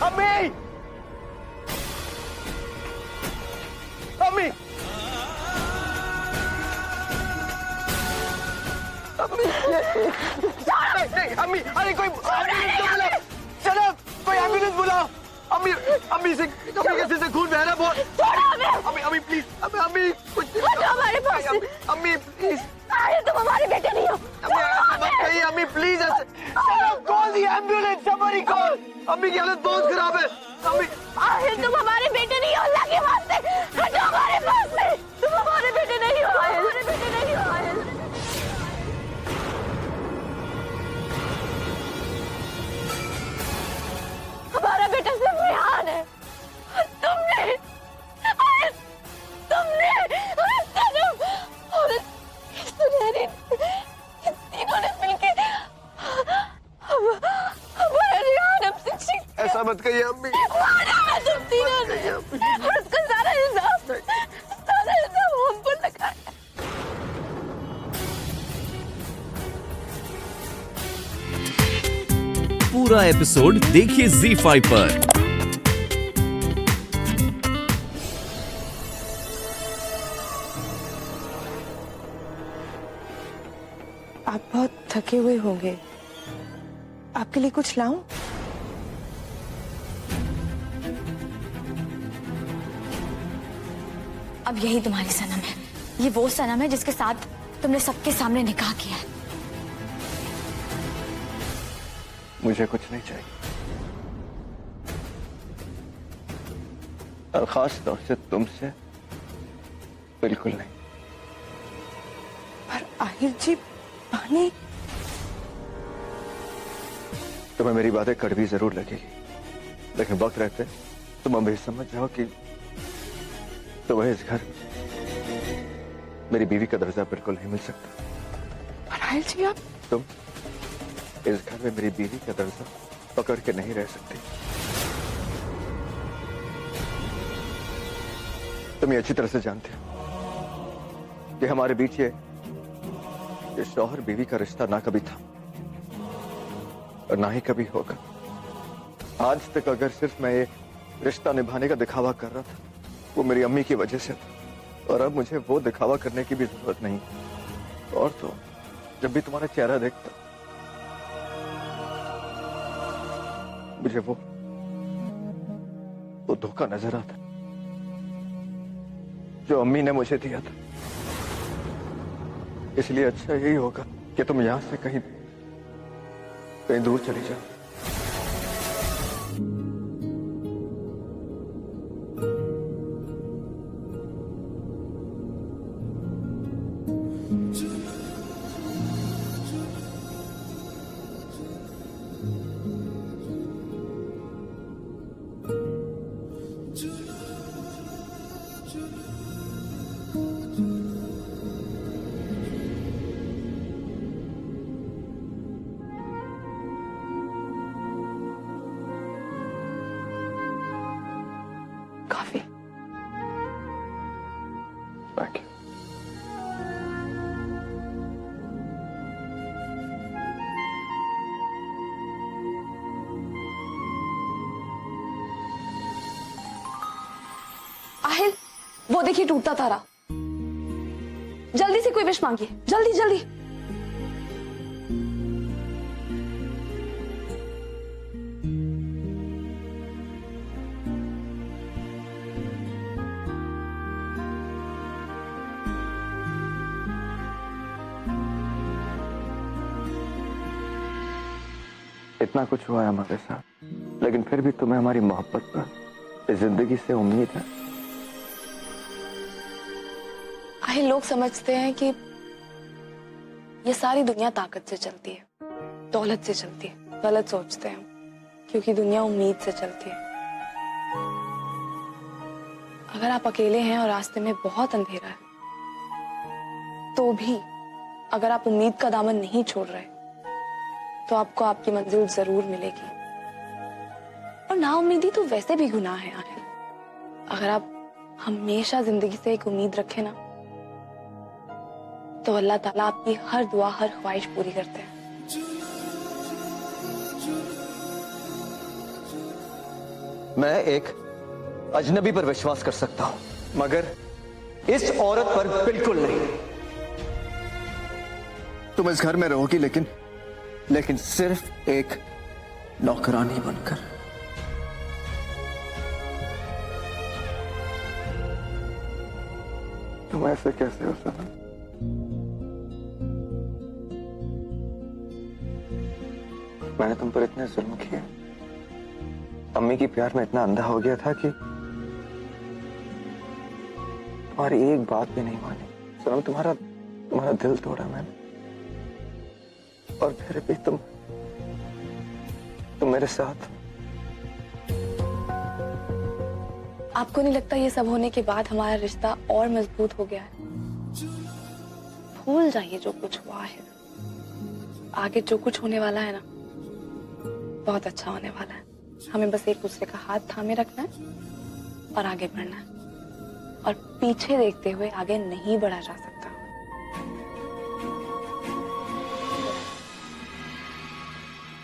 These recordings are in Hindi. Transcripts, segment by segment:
अम्मी, अम्मी, अम्मी, नहीं, अम्मी, अरे कोई एम्बुलेंस तो बुलाओ, चलो कोई एम्बुलेंस बुलाओ। अम्मी, अम्मी के सिर से खून बह रहा है बहुत। अम्मी, अम्मी प्लीज, अम्मी कुछ हमारे पास अम्मी प्लीज, तुम हमारे बेटे नहीं हो। अम्मी, अम्मी प्लीज, चलो कॉल दी एम्बुलेंस, somebody call। अम्मी की हालत बहुत खराब है। अम्मी, आहिल तुम हमारे बेटे नहीं हो, अल्लाह के वास्ते हटो हमारे पास से। तुम हमारे बेटे नहीं हो आहिल, हमारे बेटे नहीं हो आहिल। हमारा बेटा सिर्फ रेहान है। तुमने आहिल, तुमने और सनम और सुनहरी तीनों ने मिलके हमारा रेहान हमसे छीन लिया। ऐसा मत कहिए अम्मी। मारा है तुम तीनों ने और उसका सारा इल्जाम हम पर लगाया। पूरा एपिसोड देखिए ZEE5 पर। आप बहुत थके हुए होंगे, आपके लिए कुछ लाऊं? अब यही तुम्हारी सनम है, ये वो सनम है जिसके साथ तुमने सबके सामने निकाह किया है। मुझे कुछ नहीं चाहिए, और खास तौर से तुमसे बिल्कुल नहीं। पर आहिर जी, पानी। तुम्हें मेरी बातें कड़वी जरूर लगेगी, लेकिन वक्त रहते तुम अभी समझ जाओ कि तुम्हें इस घर मेरी बीवी का दर्जा बिल्कुल नहीं मिल सकता। पर आहिर जी, आप तुम इस घर में मेरी बीवी का दर्जा पकड़ के नहीं रह सकती। तुम ये अच्छी तरह से जानते हो कि हमारे बीच ये शौहर बीवी का रिश्ता ना कभी था और ना ही कभी होगा। आज तक अगर सिर्फ मैं ये रिश्ता निभाने का दिखावा कर रहा था, वो मेरी अम्मी की वजह से था, और अब मुझे वो दिखावा करने की भी जरूरत नहीं। और तो जब भी तुम्हारा चेहरा देखता, मुझे वो धोखा नजर आता जो अम्मी ने मुझे दिया था। इसलिए अच्छा यही होगा कि तुम यहां से कहीं दूर चली जाओ। काफी। Thank you. आहिल, वो देखिए टूटता तारा। जल्दी से कोई विश मांगिए, जल्दी जल्दी। इतना कुछ हुआ है हमारे साथ, लेकिन फिर भी तुम्हें हमारी मोहब्बत पर इस जिंदगी से उम्मीद है। आहिल, लोग समझते हैं कि ये सारी दुनिया ताकत से चलती है, दौलत से चलती है। गलत सोचते हैं, क्योंकि दुनिया उम्मीद से चलती है। अगर आप अकेले हैं और रास्ते में बहुत अंधेरा है, तो भी अगर आप उम्मीद का दामन नहीं छोड़ रहे, तो आपको आपकी मंजिल जरूर मिलेगी। और नाउम्मीदी तो वैसे भी गुनाह है आखिर। अगर आप हमेशा जिंदगी से एक उम्मीद रखें ना, तो अल्लाह ताला आपकी हर दुआ, हर ख्वाहिश पूरी करते हैं। मैं एक अजनबी पर विश्वास कर सकता हूं, मगर इस औरत पर बिल्कुल नहीं। तुम इस घर में रहोगी, लेकिन सिर्फ एक नौकरानी बनकर। तुम ऐसे कैसे हो सना? मैंने तुम पर इतने जुल्म किए, अम्मी की प्यार में इतना अंधा हो गया था कि तुम्हारी एक बात भी नहीं मानी। सनम, तुम्हारा दिल तोड़ा मैंने, और फिर भी तुम मेरे साथ। आपको नहीं लगता ये सब होने के बाद हमारा रिश्ता और मजबूत हो गया है? भूल जाइए जो कुछ हुआ है। आगे जो कुछ होने वाला है ना, बहुत अच्छा होने वाला है। हमें बस एक दूसरे का हाथ थामे रखना है और आगे बढ़ना है, और पीछे देखते हुए आगे नहीं बढ़ा जा सकता।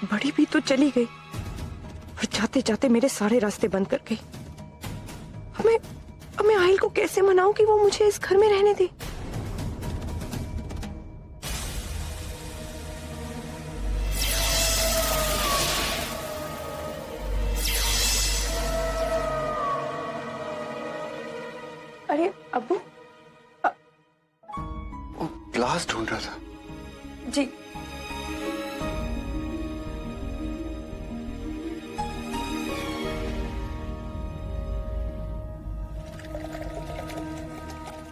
बड़ी भी तो चली गई और जाते जाते मेरे सारे रास्ते बंद कर गई। अब मैं आहिल को कैसे मनाऊं कि वो मुझे इस घर में रहने दे? अरे अब्बू, वो ग्लास ढूंढ रहा था। जी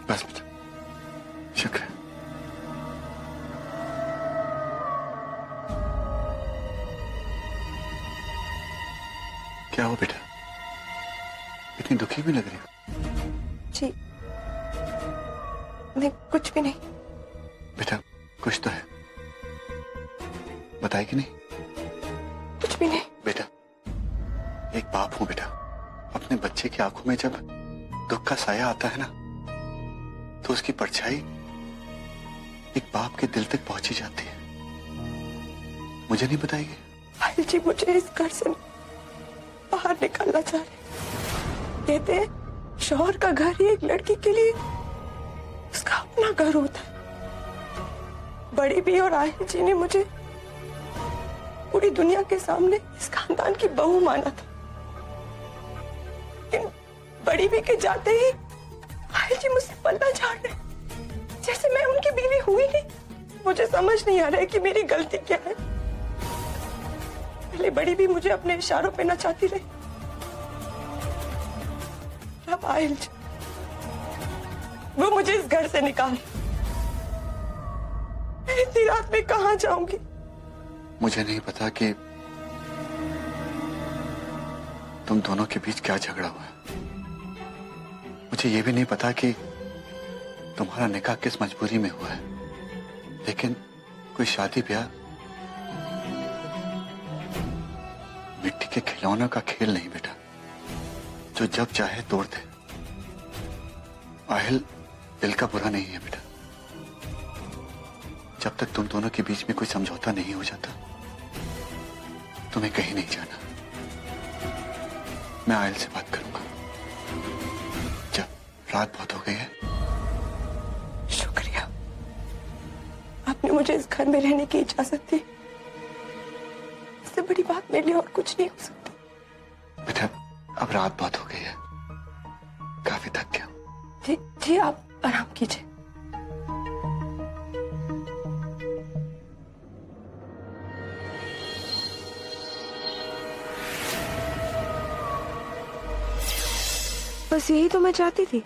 बस बेटा, शुक्र है। क्या हो बेटा, इतनी दुखी भी लग रही हो? जी, नहीं कुछ भी नहीं। बेटा कुछ तो है, बताए कि नहीं? कुछ भी नहीं। बेटा, एक बाप हूं बेटा, अपने बच्चे की आंखों में जब दुख का साया आता है ना, तो उसकी परछाई एक बाप के दिल तक पहुंची जाती है। मुझे नहीं बताएगी? आहिल जी मुझे इस घर से बाहर निकालना चाह रहे। कहते हैं शौहर का घर ही एक लड़की के लिए उसका अपना घर होता है। बड़ी भी और आहिल जी ने मुझे पूरी दुनिया के सामने इस खानदान की बहू माना था, लेकिन बड़ी भी के जाते ही आहिल जी मुझसे पल्ला झाड़ रहे, जैसे मैं उनकी बीवी हुई नहीं। मुझे समझ नहीं आ रहा है कि मेरी गलती क्या है। पहले बड़ी भी मुझे अपने इशारों पे नचाती रही, अब आहिल जी वो मुझे इस घर से निकाल। मैं इतनी रात में कहां जाऊंगी? मुझे नहीं पता कि तुम दोनों के बीच क्या झगड़ा हुआ है। मुझे ये भी नहीं पता कि तुम्हारा निकाह किस मजबूरी में हुआ है, लेकिन कोई शादी ब्याह मिट्टी के खिलौनों का खेल नहीं बेटा, जो जब चाहे तोड़ दे। आहिल दिल का बुरा नहीं है बेटा। जब तक तुम दोनों के बीच में कोई समझौता नहीं हो जाता, तुम्हें कहीं नहीं जाना। मैं आहिल से बात करूंगा। जब रात बहुत हो गई है। शुक्रिया, आपने मुझे इस घर में रहने की इजाजत दी। इससे बड़ी बात मेरे लिए और कुछ नहीं हो सकती। बेटा अब रात बहुत हो गई है, काफी थक गया। जी जी, आप आराम कीजिए। बस यही तो मैं चाहती थी,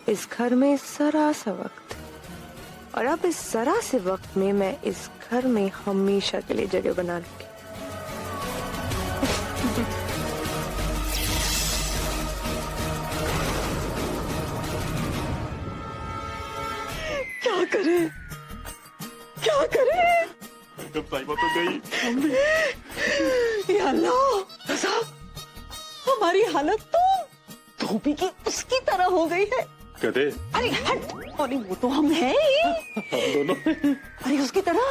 इस घर में जरा सा वक्त, और अब इस जरा से वक्त में मैं इस घर में हमेशा के लिए जगह बना लूंगी। क्या करें, क्या करें? तो गई। या अल्लाह साहब, हमारी हालत तो धोबी की उसकी तरह हो गई है। कहते अरे हट, अरे वो तो हम हैं ही। हम दोनों। अरे उसकी तरह,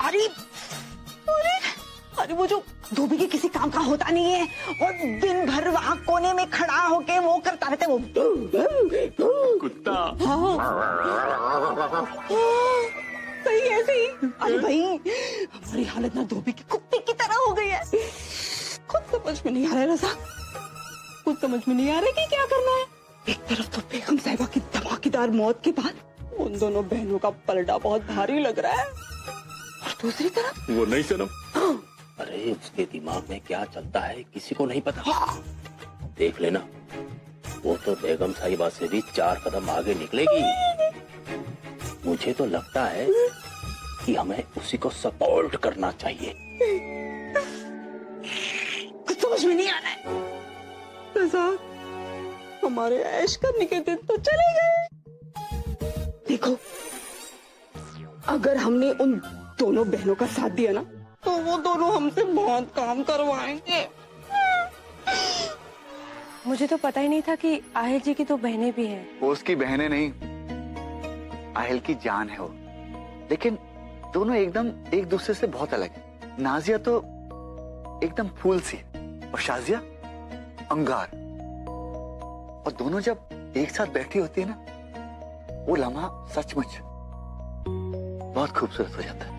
अरे अरे अरे वो जो धोबी के किसी काम का होता नहीं है और दिन भर वहाँ कोने में खड़ा होके वो करता रहता है वो कुत्ता। हाँ। सही है सही। अरे भाई हमारी हालत ना धोबी की कुत्ते की तरह हो गई है। खुद समझ में नहीं आ रहा है रज़ा, कुछ समझ में नहीं आ रहा कि क्या करना है। एक तरफ तो बेगम साहिबा की धमाकेदार मौत के बाद उन दोनों बहनों का पलड़ा बहुत भारी लग रहा है और दूसरी तरफ वो नहीं सनम। अरे उसके दिमाग में क्या चलता है किसी को नहीं पता। हाँ। देख लेना, वो तो बेगम साहिबा से भी 4 कदम आगे निकलेगी। मुझे तो लगता है कि हमें उसी को सपोर्ट करना चाहिए। कुछ समझ में नहीं आ रहा है रज़ा, हमारे ऐश करने के दिन तो चले गए। देखो अगर हमने उन दोनों बहनों का साथ दिया ना तो वो दोनों हमसे बहुत काम करवाएंगे। मुझे तो पता ही नहीं था कि आहिल जी की तो बहनें भी हैं। वो उसकी बहनें नहीं, आहिल की जान है वो। लेकिन दोनों एकदम एक दूसरे से बहुत अलग है। नाजिया तो एकदम फूल सी है और शाजिया अंगार। और दोनों जब एक साथ बैठी होती है ना, वो लम्हा सचमुच बहुत खूबसूरत हो जाता है।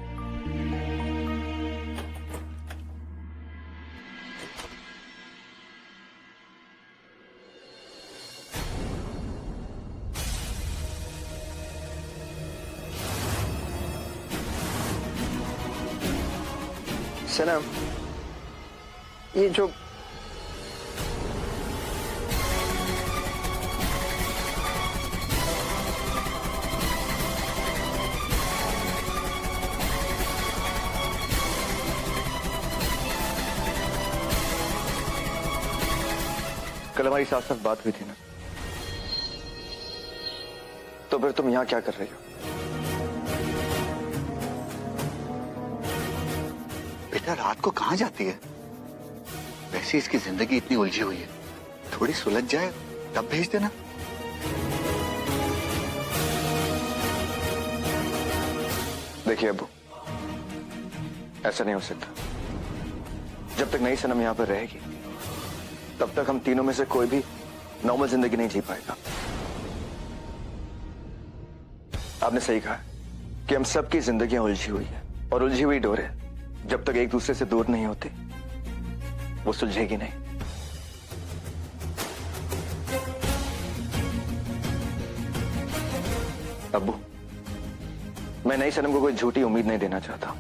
सनम, ये जो कल हमारी साथ साथ बात हुई थी ना, तो फिर तुम यहां क्या कर रही हो? बेटा रात को कहां जाती है? वैसे इसकी जिंदगी इतनी उलझी हुई है, थोड़ी सुलझ जाए तब भेज देना। देखिए अब्बू, ऐसा नहीं हो सकता। जब तक नई सनम यहां पर रहेगी तब तक हम तीनों में से कोई भी नॉर्मल जिंदगी नहीं जी पाएगा। आपने सही कहा कि हम सबकी जिंदगियां उलझी हुई है और उलझी हुई डोरे जब तक एक दूसरे से दूर नहीं होती वो सुलझेगी नहीं। अब्बू, मैं नई सनम को कोई झूठी उम्मीद नहीं देना चाहता,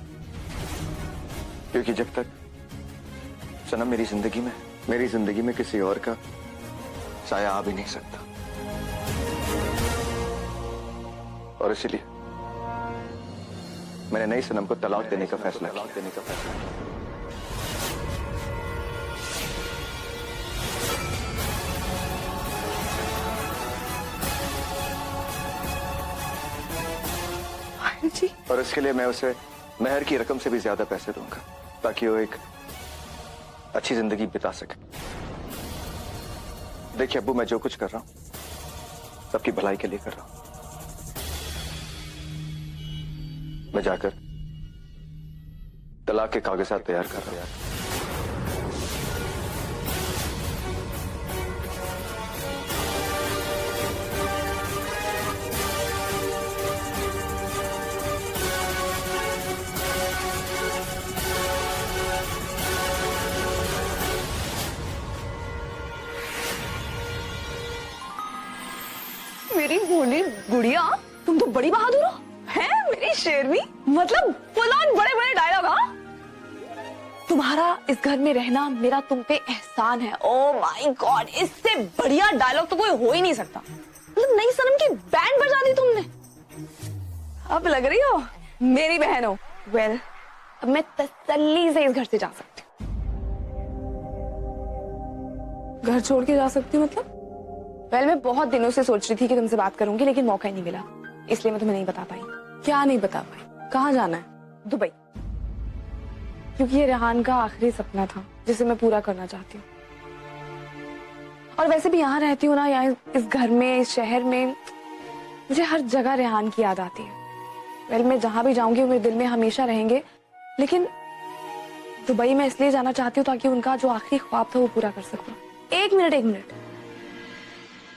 क्योंकि जब तक सनम मेरी जिंदगी में किसी और का साया आ भी नहीं सकता। और इसीलिए मैंने नई सनम को तलाक देने का फैसला किया। जी। और इसके लिए मैं उसे मेहर की रकम से भी ज्यादा पैसे दूंगा ताकि वो एक अच्छी जिंदगी बिता सके। देखिए अब्बू, मैं जो कुछ कर रहा हूं सबकी भलाई के लिए कर रहा हूं। मैं जाकर तलाक के कागजात तैयार कर रहा हूं। मेरी भोली गुड़िया, तुम तो बड़ी बहादुर हो। है मेरी शेरनी, मतलब फुल ऑन बड़े बड़े डायलॉग। हाँ, तुम्हारा इस घर में रहना मेरा तुम पे एहसान है। ओह माय गॉड, इससे बढ़िया डायलॉग तो कोई हो ही नहीं सकता। मतलब नई सनम की बैंड बजा दी तुमने। अब लग रही हो मेरी बहन हो। वेल, अब मैं तसल्ली से इस घर से जा सकती हूँ। घर छोड़ के जा सकती हूँ मतलब? वेल, मैं बहुत दिनों से सोच रही थी कि तुमसे बात करूंगी, लेकिन मौका ही नहीं मिला, इसलिए मैं तुम्हें नहीं बता पाई। क्या नहीं बता पाई? कहाँ जाना है? दुबई, क्योंकि ये रेहान का आखिरी सपना था जिसे मैं पूरा करना चाहती हूँ। और वैसे भी यहाँ रहती हूँ ना, यहाँ इस घर में, इस शहर में, मुझे हर जगह रेहान की याद आती है। वेल, मैं जहां भी जाऊंगी मेरे दिल में हमेशा रहेंगे, लेकिन दुबई में इसलिए जाना चाहती हूँ ताकि उनका जो आखिरी ख्वाब था वो पूरा कर सकूं। एक मिनट,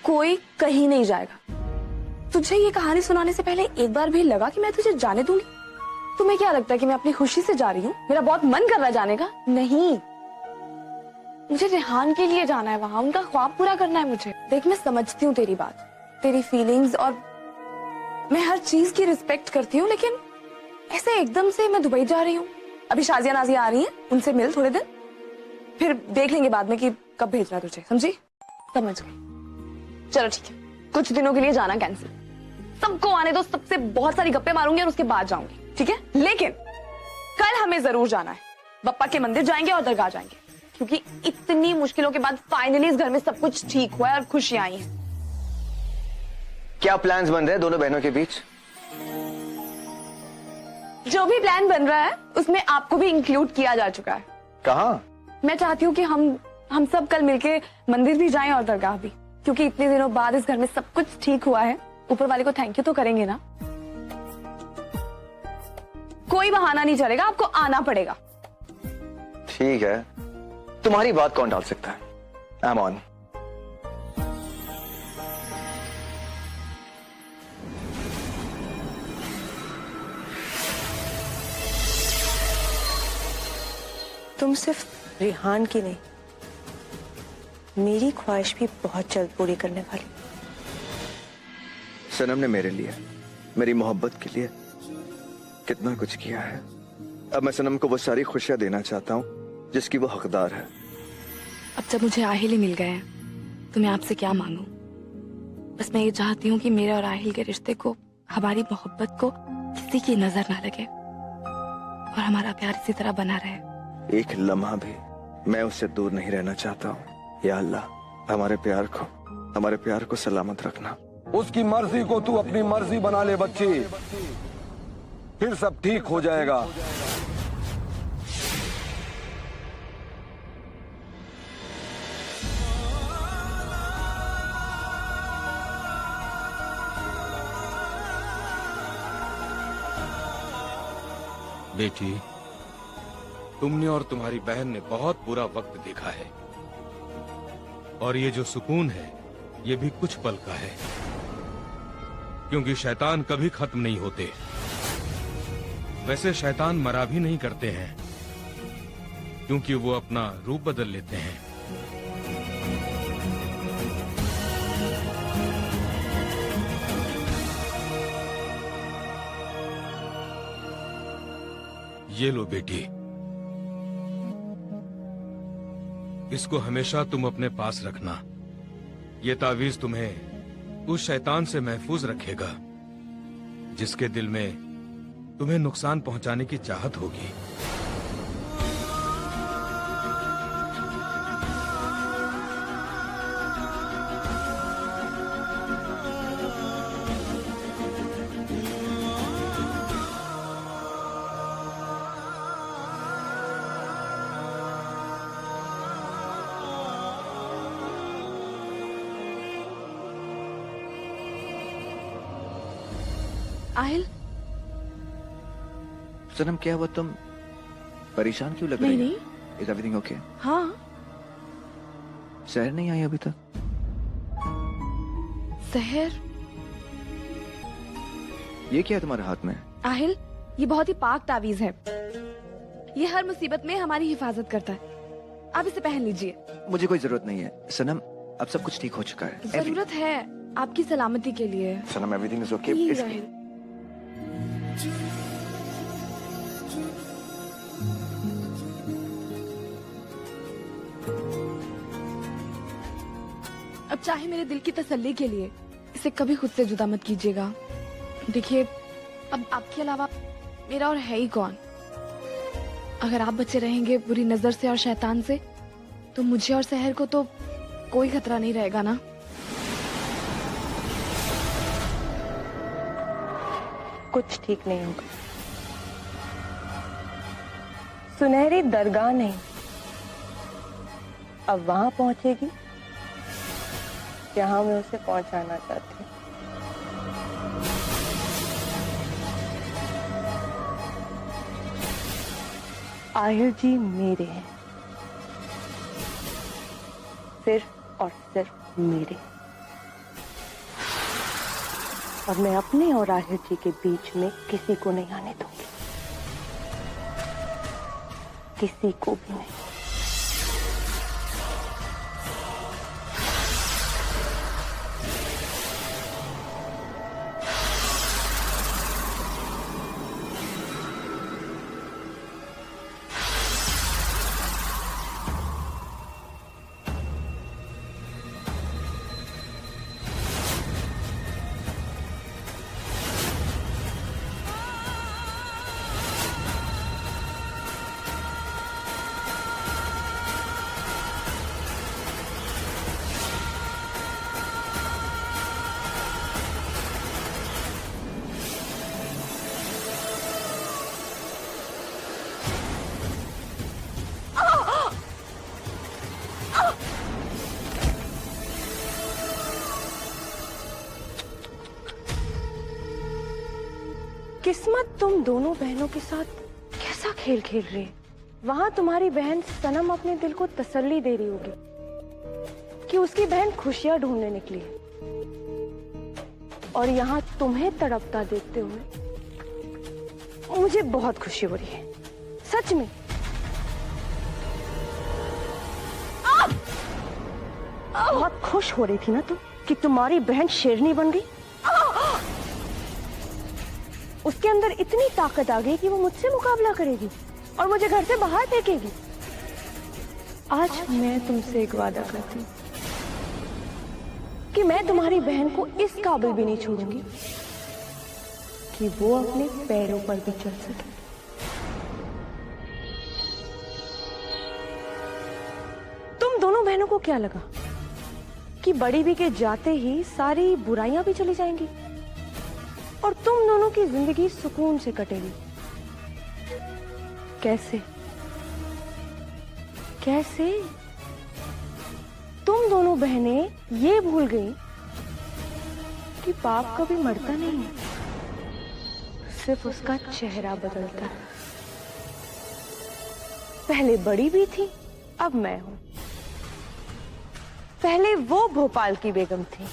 कोई कहीं नहीं जाएगा। तुझे ये कहानी सुनाने से पहले एक बार भी लगा कि मैं तुझे जाने दूंगी? तुम्हें क्या लगता है कि मैं अपनी खुशी से जा रही हूँ? मेरा बहुत मन कर रहा है जाने का। नहीं, मुझे रेहान के लिए जाना है वहां, उनका ख्वाब पूरा करना है मुझे। देख, मैं समझती हूँ तेरी बात, तेरी फीलिंग्स, और मैं हर चीज की रिस्पेक्ट करती हूँ, लेकिन ऐसे एकदम से मैं दुबई जा रही हूँ। अभी शाजिया नाजिया आ रही हैं, उनसे मिल थोड़े दिन, फिर देख लेंगे बाद में कि कब भेजना तुझे। समझी? समझ गई। चलो ठीक है, कुछ दिनों के लिए जाना कैंसिल। सबको आने दो, सबसे बहुत सारी गप्पे मारूंगी और उसके बाद जाऊंगी, ठीक है? लेकिन कल हमें जरूर जाना है। बप्पा के मंदिर जाएंगे और दरगाह जाएंगे, क्योंकि इतनी मुश्किलों के बाद फाइनली इस घर में सब कुछ ठीक हुआ है और खुशियां आई हैं। क्या प्लान्स बन रहे हैं दोनों बहनों के बीच? जो भी प्लान बन रहा है उसमें आपको भी इंक्लूड किया जा चुका है। कहाँ? मैं चाहती हूँ कि हम सब कल मिलके मंदिर भी जाएं और दरगाह भी, क्योंकि इतने दिनों बाद इस घर में सब कुछ ठीक हुआ है। ऊपर वाले को थैंक यू तो करेंगे ना। कोई बहाना नहीं चलेगा, आपको आना पड़ेगा। ठीक है, तुम्हारी बात कौन टाल सकता है? I am on. तुम सिर्फ रेहान की नहीं, मेरी ख्वाहिश भी बहुत जल्द पूरी करने वाली। सनम ने मेरे लिए, मेरी मोहब्बत के लिए कितना कुछ किया है। अब मैं सनम को वो सारी खुशियां देना चाहता हूँ जिसकी वो हकदार है। अब जब मुझे आहिल ही मिल गए हैं तो मैं आपसे क्या मांगू? बस मैं ये चाहती हूँ कि मेरे और आहिल के रिश्ते को, हमारी मोहब्बत को किसी की नजर ना लगे और हमारा प्यार इसी तरह बना रहे। एक लम्हा भी मैं उससे दूर नहीं रहना चाहता हूँ। या अल्लाह, हमारे प्यार को सलामत रखना। उसकी मर्जी को तू अपनी मर्जी बना ले बच्ची, फिर सब ठीक हो जाएगा। बेटी, तुमने और तुम्हारी बहन ने बहुत बुरा वक्त देखा है, और ये जो सुकून है ये भी कुछ पल का है, क्योंकि शैतान कभी खत्म नहीं होते। वैसे शैतान मरा भी नहीं करते हैं, क्योंकि वो अपना रूप बदल लेते हैं। ये लो बेटी, इसको हमेशा तुम अपने पास रखना। ये तावीज तुम्हें उस शैतान से महफूज रखेगा जिसके दिल में तुम्हें नुकसान पहुंचाने की चाहत होगी। आहिल, सनम क्या हुआ? तुम परेशान क्यों लग रही हो? नहीं। Is everything okay? हाँ, शहर नहीं आई अभी तक? सहर? ये क्या है तुम्हारे हाथ में? आहिल, ये बहुत ही पाक तावीज है। ये हर मुसीबत में हमारी हिफाजत करता है। आप इसे पहन लीजिए। मुझे कोई जरूरत नहीं है सनम, अब सब कुछ ठीक हो चुका है। जरूरत है आपकी सलामती के लिए। Sanam, everything is okay. Please Aahil. अब चाहे मेरे दिल की तसल्ली के लिए इसे कभी खुद से जुदा मत कीजिएगा। देखिए, अब आपके अलावा मेरा और है ही कौन? अगर आप बचे रहेंगे बुरी नजर से और शैतान से, तो मुझे और सहर को तो कोई खतरा नहीं रहेगा ना। कुछ ठीक नहीं होगा। सुनहरी दरगाह नहीं, अब वहां पहुंचेगी जहां मैं उसे पहुंचाना चाहती हूँ। आहिर जी मेरे हैं, सिर्फ और सिर्फ मेरे। और मैं अपने और आहिर जी के बीच में किसी को नहीं आने दूंगी, किसी को भी नहीं। किस्मत तुम दोनों बहनों के साथ कैसा खेल खेल रही है। वहां तुम्हारी बहन सनम अपने दिल को तसल्ली दे रही होगी कि उसकी बहन खुशियां ढूंढने निकली है, और यहाँ तुम्हें तड़पता देखते हुए मुझे बहुत खुशी हो रही है, सच में। बहुत खुश हो रही थी ना तुम कि तुम्हारी बहन शेरनी बन गई। उसके अंदर इतनी ताकत आ गई कि वो मुझसे मुकाबला करेगी और मुझे घर से बाहर फेंकेगी। आज मैं तुमसे एक वादा करती हूँ कि मैं तुम्हारी बहन को इस काबिल भी नहीं छोड़ूंगी कि वो अपने पैरों पर भी चल सके। तुम दोनों बहनों को क्या लगा कि बड़ी बी के जाते ही सारी बुराइयां भी चली जाएंगी और तुम दोनों की जिंदगी सुकून से कटेगी? कैसे कैसे? तुम दोनों बहनें ये भूल गई कि पाप कभी मरता नहीं है, सिर्फ उसका चेहरा बदलता है। पहले बड़ी भी थी, अब मैं हूं। पहले वो भोपाल की बेगम थी,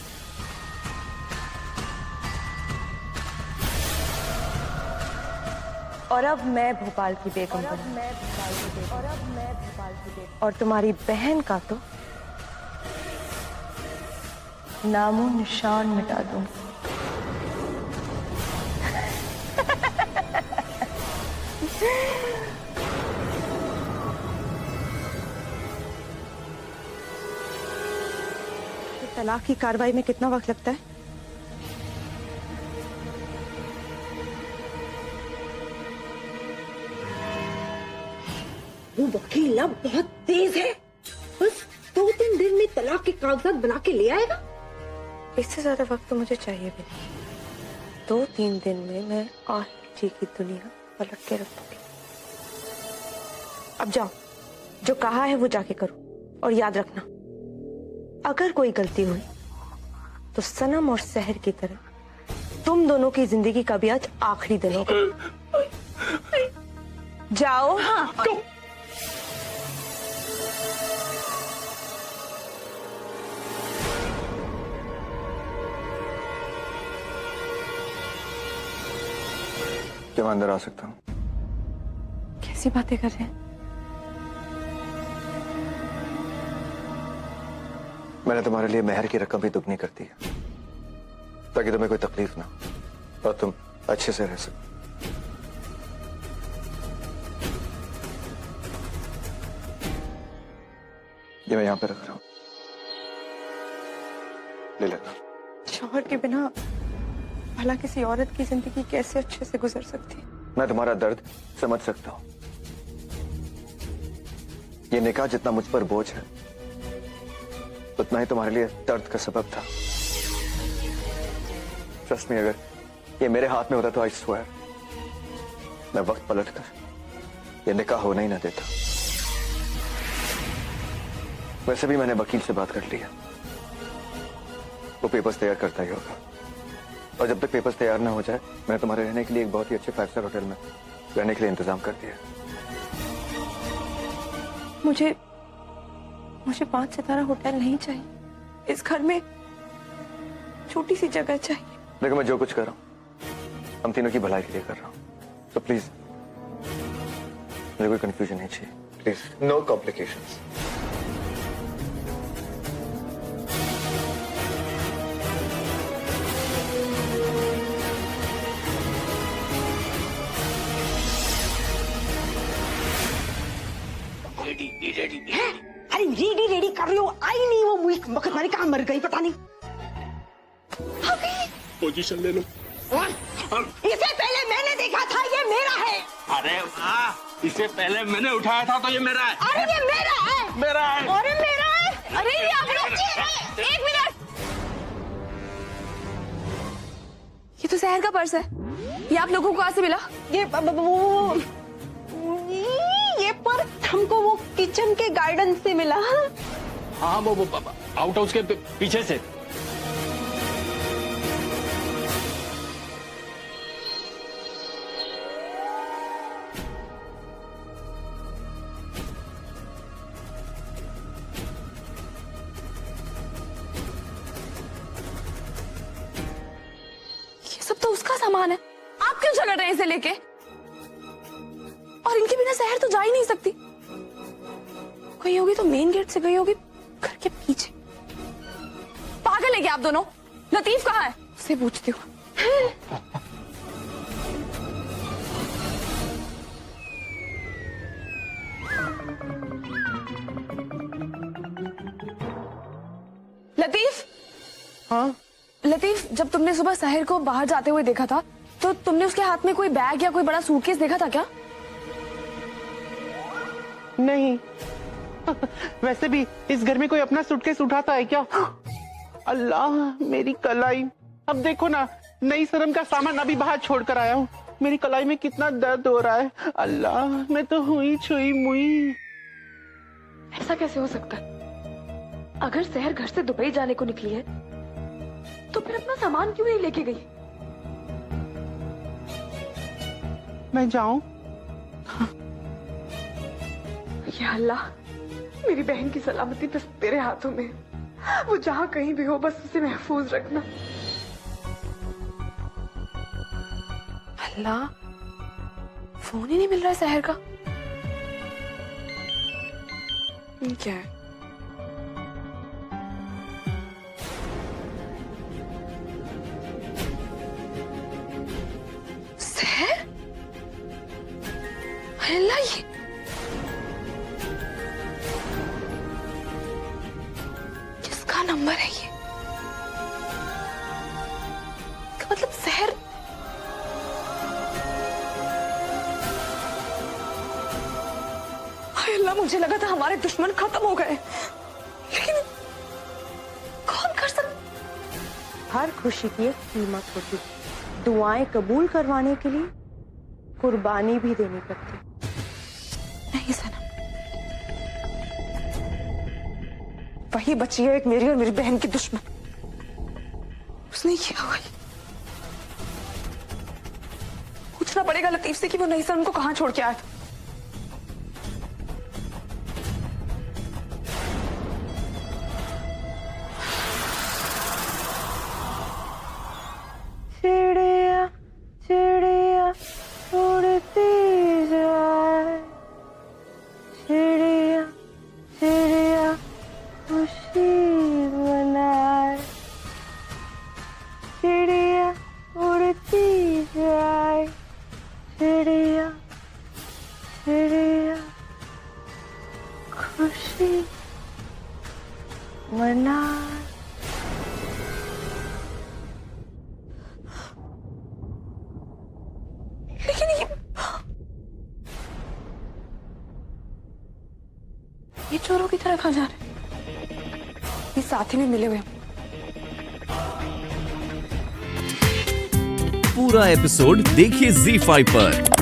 और अब मैं भोपाल की बेगम बनी। और तुम्हारी बहन का तो नामो निशान मिटा दूंगी। तलाक की कार्रवाई में कितना वक्त लगता है? वो वकील ना बहुत तेज है, बस 2-3 दिन में तलाक के कागजात बना के ले आएगा। इससे ज्यादा वक्त तो मुझे चाहिए भी नहीं। 2-3 दिन में मैं आहिर जी की दुनिया पलट के रख दूंगी। अब जाओ, जो कहा है वो जाके करो, और याद रखना अगर कोई गलती हुई तो सनम और सहर की तरह तुम दोनों की जिंदगी का भी आज आखिरी दिन होगा। जाओ। हाँ। क्या मैं अंदर आ सकता हूँ? कैसी बातें कर रहे हैं? मैंने तुम्हारे लिए मेहर की रकम भी दुगनी कर दी है ताकि तुम्हें कोई तकलीफ ना हो और तुम अच्छे से रह सको। ये मैं यहां पे रख रहा हूं, ले लेना। शौहर के बिना भला किसी औरत की जिंदगी कैसे अच्छे से गुजर सकती? मैं तुम्हारा दर्द समझ सकता हूं। ये निकाह जितना मुझ पर बोझ है उतना ही तुम्हारे लिए दर्द का सबब था। ट्रस्ट मी, अगर ये मेरे हाथ में होता तो आई स्वेयर मैं वक्त पलट कर ये निकाह होना ही ना देता। वैसे भी मैंने वकील से बात कर ली है, वो पेपर्स तैयार करता ही होगा, और जब तक पेपर्स तैयार ना हो जाए मैंने तुम्हारे रहने के लिए एक बहुत ही अच्छे 5 स्टार होटल में रहने के लिए इंतजाम कर दिया। मुझे 5 सितारा होटल नहीं चाहिए। इस घर में छोटी सी जगह चाहिए। देखो, मैं जो कुछ कर रहा हूँ हम तीनों की भलाई के लिए कर रहा हूँ, तो प्लीज मुझे कोई कंफ्यूजन नहीं चाहिए। Please, no complications. अरे रेडी कर रही हो, आई नहीं वो मुई वक्त मारी कहाँ मर गई पता नहीं। पोजीशन ले लो। इसे पहले मैंने देखा था, ये मेरा है। अरे वाह, इसे पहले मैंने उठाया था तो ये मेरा है। अरे ये मेरा है। मेरा है। अरे मेरा है। अरे ये अपना है। 1 मिनट, ये तो शहर का पर्स है। ये आप लोगों को कहाँ से मिला? ये पर हमको वो किचन के गार्डन से मिला। हाँ, वो आउट हाउस के पीछे से। ये सब तो उसका सामान है, आप क्यों झगड़ रहे हैं इसे लेके? और इनके बिना शहर तो जा ही नहीं सकती। गई होगी तो मेन गेट से गई होगी, घर के पीछे। पागल है क्या आप दोनों? लतीफ कहाँ है? उससे पूछती हूँ। लतीफ। हाँ? लतीफ, जब तुमने सुबह शहर को बाहर जाते हुए देखा था तो तुमने उसके हाथ में कोई बैग या कोई बड़ा सूटकेस देखा था क्या? नहीं। वैसे भी इस घर में कोई अपना सूटकेस उठाता है क्या? अल्लाह, मेरी कलाई। अब देखो ना, नई शर्म का सामान अभी बाहर छोड़ कर आया हूँ। मेरी कलाई में कितना दर्द हो रहा है। अल्लाह, मैं तो हुई छुई मुई। ऐसा कैसे हो सकता है? अगर शहर घर से दुबई जाने को निकली है तो फिर अपना सामान क्यों नहीं लेके गई? मैं जाऊं? या अल्लाह, मेरी बहन की सलामती बस तेरे हाथों में है। वो जहाँ कहीं भी हो, बस उसे महफूज रखना। अल्लाह, फोन ही नहीं मिल रहा है शहर का। ये क्या है? शहर? अल्लाह, ये किसका नंबर है? ये इसका मतलब शहर। हाय अल्लाह, मुझे लगा था हमारे दुश्मन खत्म हो गए, लेकिन कौन कर सकता? हर खुशी की एक कीमत होती है। दुआएं कबूल करवाने के लिए कुर्बानी भी देनी पड़ती। नहीं सनम, वही बची है एक मेरी और मेरी बहन की दुश्मन। उसने किया हुआ। पूछना पड़ेगा लतीफ से कि वो नहीं सनम को कहाँ छोड़ के आया था। चिड़िया चिड़िया उड़ती जाए, चिड़िया चिड़िया खुशी मनाए, चिड़िया उड़ती जाए, चिड़िया चिड़िया खुशी मनाए। लेकिन ये चोरों की तरह कहाँ जा रहे हैं? ये साथ ही में मिले हुए हैं। पूरा एपिसोड देखिए ZEE5 पर।